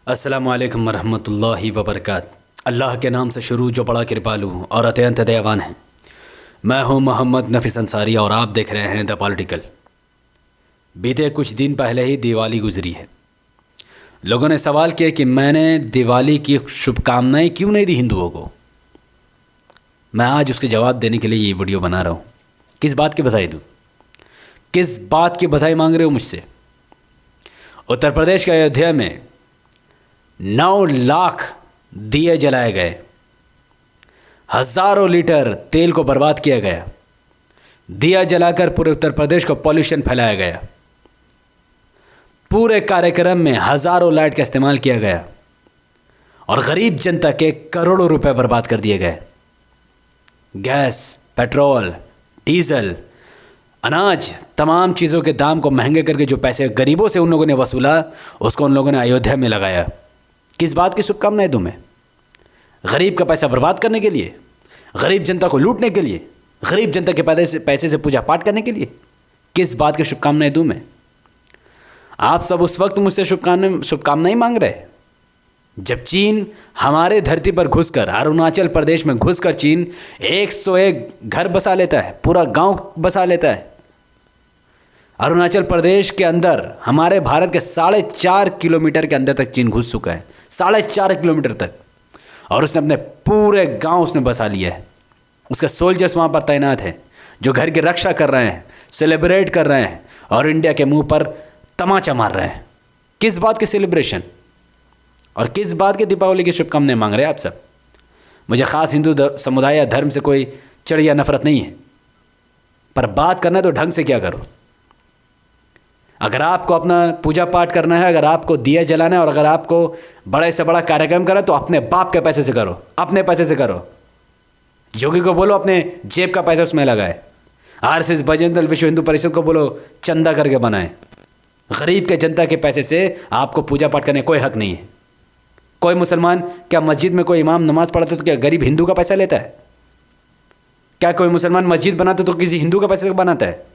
अस्सलामुअलैकुम वरहमतुल्लाहि वबरकात। अल्लाह के नाम से शुरू जो बड़ा कृपालु और अत्यंत दयावान है। मैं हूं मोहम्मद नफ़ीस अंसारी और आप देख रहे हैं द पॉलिटिकल। बीते कुछ दिन पहले ही दिवाली गुजरी है। लोगों ने सवाल किया कि मैंने दिवाली की शुभकामनाएं क्यों नहीं दी हिंदुओं को। मैं आज उसके जवाब देने के लिए ये वीडियो बना रहा हूँ। किस बात की बधाई दूँ, किस बात की बधाई मांग रहे हो मुझसे। उत्तर प्रदेश के अयोध्या में 9 लाख दिए जलाए गए, हज़ारों लीटर तेल को बर्बाद किया गया, दिया जलाकर पूरे उत्तर प्रदेश को पॉल्यूशन फैलाया गया, पूरे कार्यक्रम में हज़ारों लाइट का इस्तेमाल किया गया और गरीब जनता के करोड़ों रुपए बर्बाद कर दिए गए। गैस, पेट्रोल, डीजल, अनाज, तमाम चीज़ों के दाम को महंगे करके जो पैसे गरीबों से उन लोगों ने वसूला, उसको उन लोगों ने अयोध्या में लगाया। किस बात की शुभकामनाएं दूं मैं? गरीब का पैसा बर्बाद करने के लिए, गरीब जनता को लूटने के लिए, गरीब जनता के पैसे से पूजा पाठ करने के लिए किस बात की शुभकामनाएं दूं मैं? आप सब उस वक्त मुझसे शुभकामनाएं मांग रहे हैं जब चीन हमारे धरती पर घुसकर, अरुणाचल प्रदेश में घुसकर चीन 101 घर बसा लेता है, पूरा गांव बसा लेता है। अरुणाचल प्रदेश के अंदर हमारे भारत के 4.5 किलोमीटर के अंदर तक चीन घुस चुका है, 4.5 किलोमीटर तक, और उसने अपने पूरे गांव उसने बसा लिया है। उसके सोल्जर्स वहाँ पर तैनात हैं जो घर की रक्षा कर रहे हैं, सेलिब्रेट कर रहे हैं और इंडिया के मुंह पर तमाचा मार रहे हैं। किस बात की सेलिब्रेशन और किस बात की दीपावली की शुभकामनाएं मांग रहे हैं आप सब? मुझे ख़ास हिंदू समुदाय या धर्म से कोई चिढ़ या नफरत नहीं है, पर बात करना है तो ढंग से क्या करो। अगर आपको अपना पूजा पाठ करना है, अगर आपको दिया जलाना है और अगर आपको बड़े से बड़ा कार्यक्रम करना है तो अपने बाप के पैसे से करो, अपने पैसे से करो। जोगी को बोलो अपने जेब का पैसा उसमें लगाए, आरएसएस बजरंग दल विश्व हिंदू परिषद को बोलो चंदा करके बनाए। गरीब के जनता के पैसे से आपको पूजा पाठ करने कोई हक नहीं है। कोई मुसलमान, क्या मस्जिद में कोई इमाम नमाज पढ़ाते तो क्या गरीब हिंदू का पैसा लेता है? क्या कोई मुसलमान मस्जिद बनाते तो किसी हिंदू का पैसा बनाता है?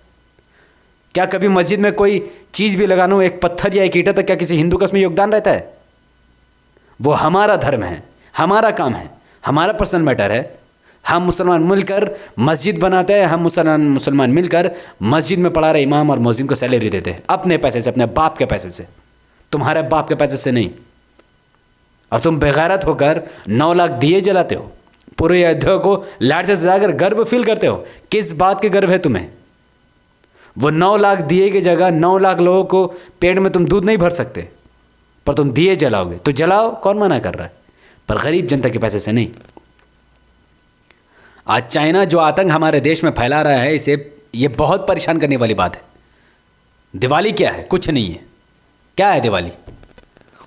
क्या कभी मस्जिद में कोई चीज़ भी लगाना हो, एक पत्थर या एक ईंटा, तक क्या किसी हिंदू का उसमें योगदान रहता है? वो हमारा धर्म है, हमारा काम है, हमारा पर्सनल मैटर है। हम मुसलमान मिलकर मस्जिद बनाते हैं, हम मुसलमान मिलकर मस्जिद में पढ़ा रहे इमाम और मौज़िन को सैलरी देते हैं अपने पैसे से, अपने बाप के पैसे से, तुम्हारे बाप के पैसे से नहीं। और तुम बेगैरत होकर 9 लाख दिए जलाते हो, पूरे अयोध्या को लाइट से सजाकर गर्व फील करते हो। किस बात के गर्व है तुम्हें? वो 9 लाख दिए की जगह 9 लाख लोगों को पेट में तुम दूध नहीं भर सकते, पर तुम दिए जलाओगे तो जलाओ, कौन मना कर रहा है? पर गरीब जनता के पैसे से नहीं। आज चाइना जो आतंक हमारे देश में फैला रहा है, ये बहुत परेशान करने वाली बात है। दिवाली क्या है? कुछ नहीं है। क्या है दिवाली?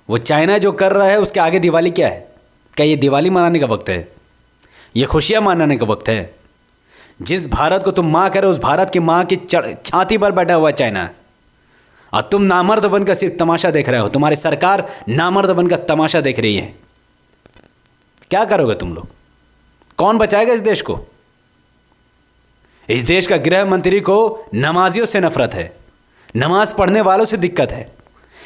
वो चाइना जो कर रहा है उसके आगे दिवाली क्या है? क्या ये दिवाली मनाने का वक्त है? ये खुशियाँ मनाने का वक्त है? जिस भारत को तुम माँ कह रहे हो, उस भारत की माँ की छाती पर बैठा हुआ चाइना, और तुम नामर्द बनकर सिर्फ तमाशा देख रहे हो। तुम्हारी सरकार नामर्द बनकर तमाशा देख रही है। क्या करोगे तुम लोग? कौन बचाएगा इस देश को? इस देश का गृह मंत्री को नमाजियों से नफरत है, नमाज पढ़ने वालों से दिक्कत है।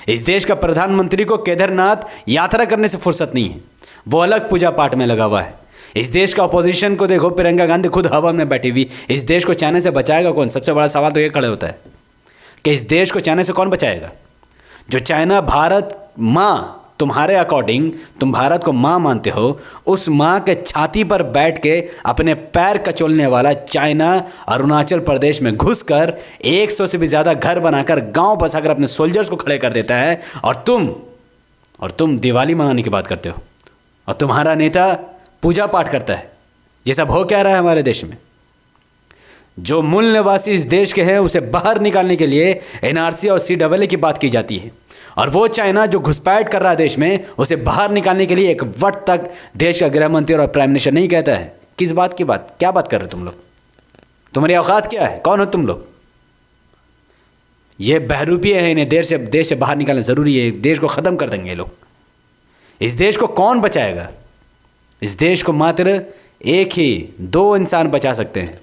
इस देश का प्रधानमंत्री को केदारनाथ यात्रा करने से फुर्सत नहीं है, वो अलग पूजा पाठ में लगा हुआ है। इस देश का अपोजिशन को देखो, प्रियंका गांधी खुद हवा में बैठी हुई। इस देश को चाइना से बचाएगा कौन? सबसे बड़ा सवाल तो ये खड़े होता है कि इस देश को चाइना से कौन बचाएगा? जो चाइना भारत माँ, तुम्हारे अकॉर्डिंग तुम भारत को माँ मानते हो, उस माँ के छाती पर बैठ के अपने पैर कचोलने वाला चाइना अरुणाचल प्रदेश में घुसकर 100 से भी ज़्यादा घर बनाकर, गांव बसाकर अपने सोल्जर्स को खड़े कर देता है, और तुम दिवाली मनाने की बात करते हो, और तुम्हारा नेता पूजा पाठ करता है। ये सब हो क्या रहा है हमारे देश में? जो मूल निवासी इस देश के हैं उसे बाहर निकालने के लिए एनआरसी और CAA की बात की जाती है, और वो चाइना जो घुसपैठ कर रहा है देश में, उसे बाहर निकालने के लिए एक वक्त तक देश का गृह मंत्री और प्राइम मिनिस्टर नहीं कहता है। किस बात की बात? क्या बात कर रहे हो तुम लोग? तुम्हारी औकात क्या है? कौन हो तुम लोग? ये बहरूपीय है, इन्हें देश से बाहर निकालना ज़रूरी है। देश को ख़त्म कर देंगे ये लोग। इस देश को कौन बचाएगा? इस देश को मात्र एक ही 2 इंसान बचा सकते हैं,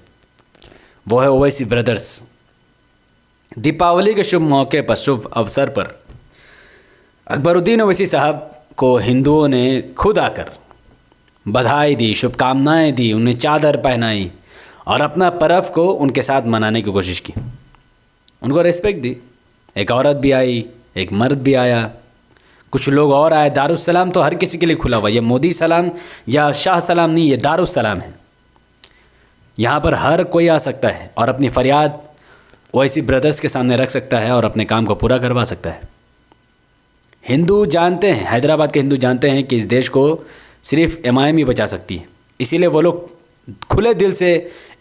वो है ओवैसी ब्रदर्स। दीपावली के शुभ मौके पर, शुभ अवसर पर अकबरुद्दीन ओवैसी साहब को हिंदुओं ने खुद आकर बधाई दी, शुभकामनाएं दी, उन्हें चादर पहनाई और अपना पर्व को उनके साथ मनाने की कोशिश की, उनको रिस्पेक्ट दी। एक औरत भी आई, एक मर्द भी आया, कुछ लोग और आए। दारुस्सलाम तो हर किसी के लिए खुला हुआ, ये मोदी सलाम या शाह सलाम नहीं, ये दारुस्सलाम है। यहाँ पर हर कोई आ सकता है और अपनी फरियाद ओवैसी ब्रदर्स के सामने रख सकता है और अपने काम को पूरा करवा सकता है। हिंदू जानते हैं, हैदराबाद के हिंदू जानते हैं कि इस देश को सिर्फ एमआईएम ही बचा सकती है, इसीलिए वो लोग खुले दिल से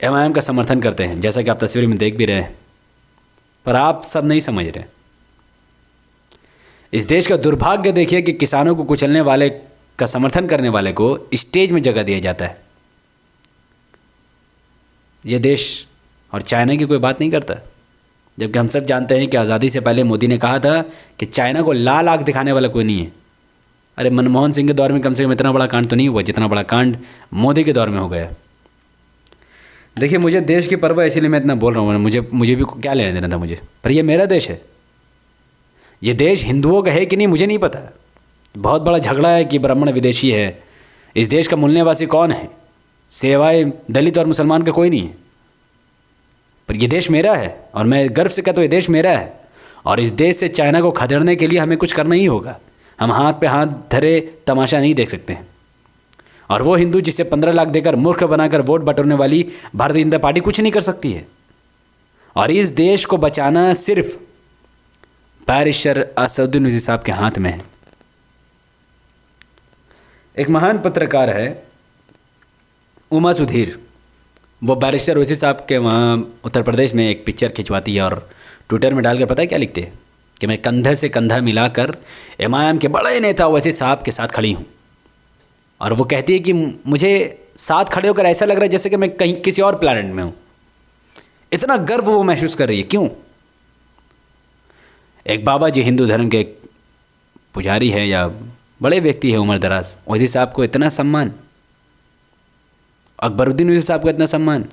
एमआईएम का समर्थन करते हैं, जैसा कि आप तस्वीर में देख भी रहे हैं। पर आप सब नहीं समझ रहे। इस देश का दुर्भाग्य देखिए कि किसानों को कुचलने वाले का समर्थन करने वाले को स्टेज में जगह दिया जाता है। ये देश और चाइना की कोई बात नहीं करता, जबकि हम सब जानते हैं कि आज़ादी से पहले मोदी ने कहा था कि चाइना को लाल आँख दिखाने वाला कोई नहीं है। अरे मनमोहन सिंह के दौर में कम से कम इतना बड़ा कांड तो नहीं हुआ जितना बड़ा कांड मोदी के दौर में हो गया। देखिए, मुझे देश की परवाह, इसीलिए मैं इतना बोल रहा हूँ। मुझे भी क्या लेना देना था मुझे, पर ये मेरा देश है। ये देश हिंदुओं का है कि नहीं मुझे नहीं पता। बहुत बड़ा झगड़ा है कि ब्राह्मण विदेशी है। इस देश का मूल निवासी कौन है? सिवाय दलित और मुसलमान का कोई नहीं है। पर ये देश मेरा है और मैं गर्व से कहता हूँ ये देश मेरा है। और इस देश से चाइना को खदेड़ने के लिए हमें कुछ करना ही होगा। हम हाथ पे हाथ धरे तमाशा नहीं देख सकते हैं। और वो हिंदू जिसे 15 लाख देकर मूर्ख बनाकर वोट बटोरने वाली भारतीय जनता पार्टी कुछ नहीं कर सकती है। और इस देश को बचाना सिर्फ बैरिस्टर असदुद्दीन ओवैसी साहब के हाथ में है। एक महान पत्रकार है उमा सुधीर, वो बैरिस्टर ओवैसी साहब के वहाँ उत्तर प्रदेश में एक पिक्चर खिंचवाती है और ट्विटर में डालकर पता है क्या लिखते हैं कि मैं कंधे से कंधा मिलाकर एमआईएम के बड़े नेता ओवैसी साहब के साथ खड़ी हूँ। और वो कहती है कि मुझे साथ खड़े होकर ऐसा लग रहा है जैसे कि मैं कहीं किसी और प्लैनेट में हूँ। इतना गर्व वो महसूस कर रही है। क्यों? एक बाबा जी हिंदू धर्म के एक पुजारी है या बड़े व्यक्ति है उम्र दराज, ओवैसी साहब को इतना सम्मान, अकबरुद्दीन ओवैसी साहब को इतना सम्मान।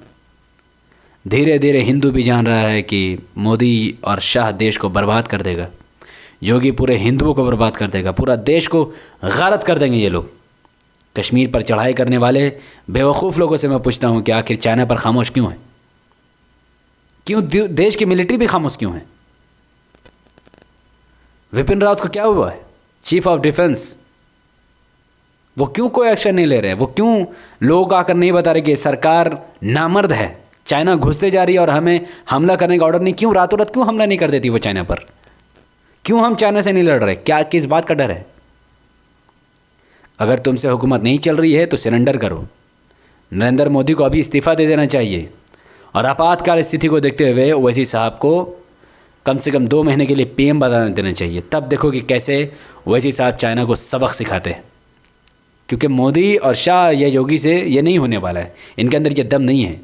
धीरे धीरे हिंदू भी जान रहा है कि मोदी और शाह देश को बर्बाद कर देगा, योगी पूरे हिंदुओं को बर्बाद कर देगा, पूरा देश को गारत कर देंगे ये लोग। कश्मीर पर चढ़ाई करने वाले बेवकूफ़ लोगों से मैं पूछता हूँ कि आखिर चाइना पर खामोश क्यों है? क्यों देश की मिलिट्री भी खामोश क्यों है? विपिन रावत को क्या हुआ है, चीफ ऑफ डिफेंस? वो क्यों कोई एक्शन नहीं ले रहे हैं? वो क्यों लोग आकर नहीं बता रहे कि सरकार नामर्द है, चाइना घुसते जा रही है और हमें हमला करने का ऑर्डर नहीं? क्यों रातों रात क्यों हमला नहीं कर देती वो चाइना पर? क्यों हम चाइना से नहीं लड़ रहे? क्या किस बात का डर है? अगर तुमसे हुकूमत नहीं चल रही है तो सरेंडर करो। नरेंद्र मोदी को अभी इस्तीफ़ा दे देना चाहिए और आपातकाल स्थिति को देखते हुए ओवैसी साहब को कम से कम 2 महीने के लिए पीएम बना देना चाहिए। तब देखो कि कैसे ओवैसी साहब चाइना को सबक सिखाते हैं। क्योंकि मोदी और शाह या योगी से ये नहीं होने वाला है, इनके अंदर ये दम नहीं है।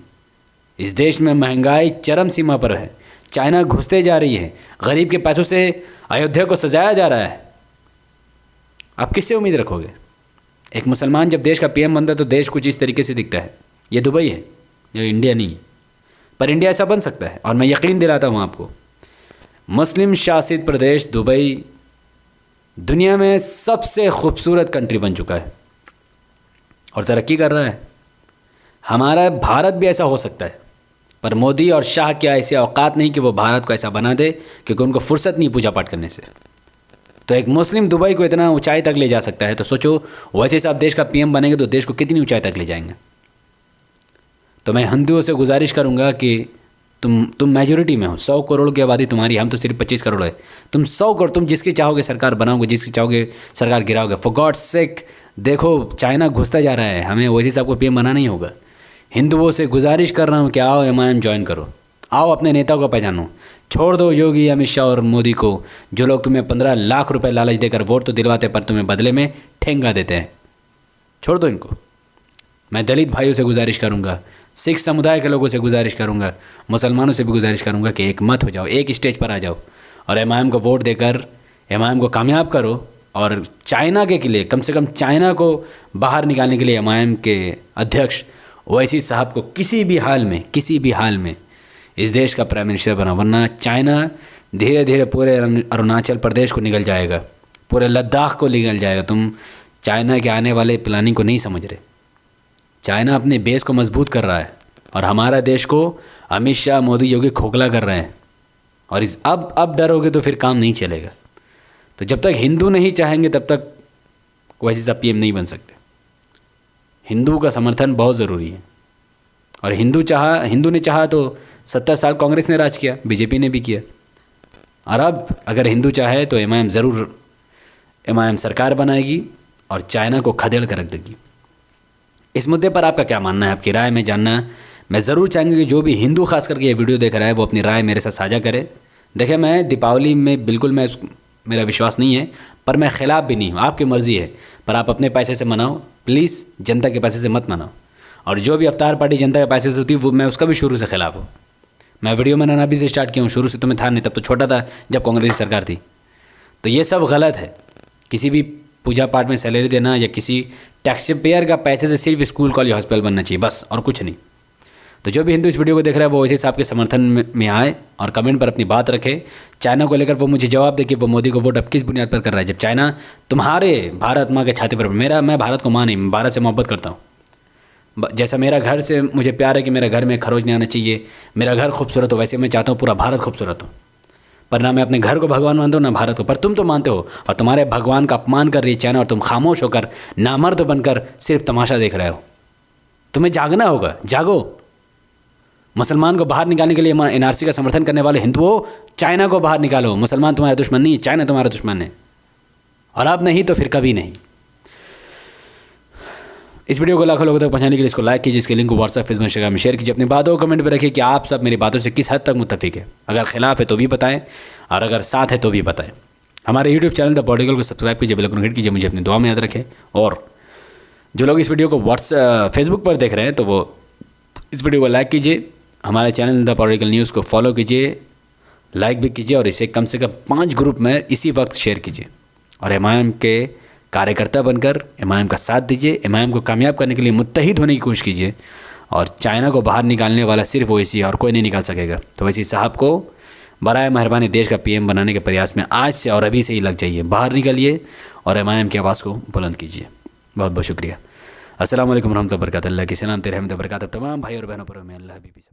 इस देश में महंगाई चरम सीमा पर है, चाइना घुसते जा रही है, गरीब के पैसों से अयोध्या को सजाया जा रहा है। आप किससे उम्मीद रखोगे? एक मुसलमान जब देश का पीएम बनता है तो देश कुछ इस तरीके से दिखता है। ये दुबई है, ये इंडिया नहीं है। पर इंडिया ऐसा बन सकता है और मैं यकीन दिलाता हूँ आपको, मुस्लिम शासित प्रदेश दुबई दुनिया में सबसे खूबसूरत कंट्री बन चुका है और तरक्की कर रहा है। हमारा भारत भी ऐसा हो सकता है, पर मोदी और शाह की ऐसी औकात नहीं कि वो भारत को ऐसा बना दे, क्योंकि उनको फुर्सत नहीं पूजा पाठ करने से। तो एक मुस्लिम दुबई को इतना ऊंचाई तक ले जा सकता है, तो सोचो वैसे साहब देश का पीएम बनेंगे तो देश को कितनी ऊंचाई तक ले जाएंगे। तो मैं हिंदुओं से गुजारिश करूंगा कि तुम मेजोरिटी में हो, 100 करोड़ की आबादी तुम्हारी, हम तो सिर्फ 25 करोड़ है। तुम 100 करोड़, तुम जिसकी चाहोगे सरकार बनाओगे, जिसकी चाहोगे सरकार गिराओगे। फॉर गॉड सेक, देखो चाइना घुसता जा रहा है, हमें ओवैसी साहब को पीएम बनाना ही होगा। हिंदुओं से गुजारिश कर रहा हूँ कि आओ एमआईएम ज्वाइन करो, आओ अपने नेता को पहचानो, छोड़ दो योगी, अमित शाह और मोदी को, जो लोग तुम्हें 15 लाख रुपए लालच देकर वोट तो दिलवाते पर तुम्हें बदले में ठेंगा देते हैं। छोड़ दो इनको। मैं दलित भाइयों से गुजारिश करूंगा, सिख समुदाय के लोगों से गुजारिश करूंगा, मुसलमानों से भी गुजारिश करूंगा कि एक मत हो जाओ, एक स्टेज पर आ जाओ और एमआईएम को वोट देकर एमआईएम को कामयाब करो। और चाइना के लिए, कम से कम चाइना को बाहर निकालने के लिए एमआईएम के अध्यक्ष ओवैसी साहब को किसी भी हाल में इस देश का प्राइम मिनिस्टर बना, वरना चाइना धीरे धीरे पूरे अरुणाचल प्रदेश को निगल जाएगा, पूरे लद्दाख को निकल जाएगा। तुम चाइना के आने वाले प्लानिंग को नहीं समझ रहे। चाइना अपने बेस को मजबूत कर रहा है और हमारा देश को अमित शाह, मोदी, योगी खोखला कर रहे हैं। और अब डरोगे तो फिर काम नहीं चलेगा। तो जब तक हिंदू नहीं चाहेंगे तब तक वैसे सब पीएम नहीं बन सकते। हिंदू का समर्थन बहुत ज़रूरी है। और हिंदू ने चाहा तो 70 साल कांग्रेस ने राज किया, बीजेपी ने भी किया। और अब अगर हिंदू चाहे तो एमआईएम सरकार बनाएगी और चाइना को खदेड़ कर रख देगी। इस मुद्दे पर आपका क्या मानना है, आपकी राय में जानना मैं ज़रूर चाहूँगी कि जो भी हिंदू खास करके ये वीडियो देख रहा है वो अपनी राय मेरे साथ साझा करे। देखिए, मैं दीपावली में बिल्कुल मेरा विश्वास नहीं है, पर मैं ख़िलाफ़ भी नहीं हूँ। आपकी मर्ज़ी है, पर आप अपने पैसे से मनाओ प्लीज़, जनता के पैसे से मत मनाओ। और जो भी अवतार पार्टी जनता के पैसे से होती है वो मैं उसका भी शुरू से ख़िलाफ़ हूँ। मैं वीडियो बनाना भी से स्टार्ट किया हूँ, शुरू से तो मैं था नहीं, तब तो छोटा था जब कांग्रेस की सरकार थी। तो ये सब गलत है। किसी भी पूजा पाठ में सैलरी देना या किसी टैक्स पेयर का पैसे से सिर्फ स्कूल, कॉलेज, हॉस्पिटल बनना चाहिए बस, और कुछ नहीं। तो जो भी हिंदू इस वीडियो को देख रहा है वो इसी हिसाब के समर्थन में आए और कमेंट पर अपनी बात रखे। चाइना को लेकर वो मुझे जवाब दे कि वो मोदी को वोट अब किस बुनियाद पर कर रहा है, जब चाइना तुम्हारे भारत माँ के छाती पर। मैं भारत को माँ नहीं, मैं भारत से मोहब्बत करता हूँ। जैसा मेरा घर से मुझे प्यार है कि मेरा घर में खरोच नहीं आना चाहिए, मेरा घर खूबसूरत हो, वैसे मैं चाहता हूँ पूरा भारत खूबसूरत हो। पर ना मैं अपने घर को भगवान मानता हूँ ना भारत को। पर तुम तो मानते हो और तुम्हारे भगवान का अपमान कर रही है चाइना, और तुम खामोश होकर नामर्द बनकर सिर्फ तमाशा देख रहे हो। तुम्हें जागना होगा, जागो। मुसलमान को बाहर निकालने के लिए एनआरसी का समर्थन करने वाले हिंदुओं, चाइना को बाहर निकालो। मुसलमान तुम्हारा दुश्मन नहीं है, चाइना तुम्हारा दुश्मन है। और अब नहीं तो फिर कभी नहीं। इस वीडियो को लाखों लोगों तक पहुंचाने के लिए इसको लाइक कीजिए, इसके लिंक को व्हाट्सएप, फेसबुक, इंस्टाग्राम में शेयर कीजिए। अपनी बातों को कमेंट पर रखिए कि आप सब मेरी बातों से किस हद तक मुत्तफिक है। अगर खिलाफ है तो भी बताएं और अगर साथ है तो भी बताएं। हमारे यूट्यूब चैनल द पॉलिटिकल को सब्सक्राइब कीजिए, बेल आइकन हिट कीजिए, मुझे अपनी दुआ में याद रखें। और जो लोग इस वीडियो को फेसबुक पर देख रहे हैं तो वो इस वीडियो को लाइक कीजिए, हमारे चैनल द पॉलिटिकल न्यूज़ को फॉलो कीजिए, लाइक भी कीजिए और इसे कम से कम 5 ग्रुप में इसी वक्त शेयर कीजिए। और एमआईएम के कार्यकर्ता बनकर एमआईएम का साथ दीजिए, एमआईएम को कामयाब करने के लिए मुत्तहिद होने की कोशिश कीजिए। और चाइना को बाहर निकालने वाला सिर्फ ओवैसी है और कोई नहीं निकाल सकेगा। तो ओवैसी साहब को बराए मेहरबानी देश का पीएम बनाने के प्रयास में आज से और अभी से ही लग जाइए, बाहर निकलिए और एमआईएम की आवाज़ को बुलंद कीजिए। बहुत बहुत शुक्रिया। अस्सलाम वालेकुम रहमतुल्लाहि व बरकातुहू। अल्लाह की सलाम, तेरे रहमत व बरकात तमाम भाई और बहनों पर। मैं अल्लाह हबीबी से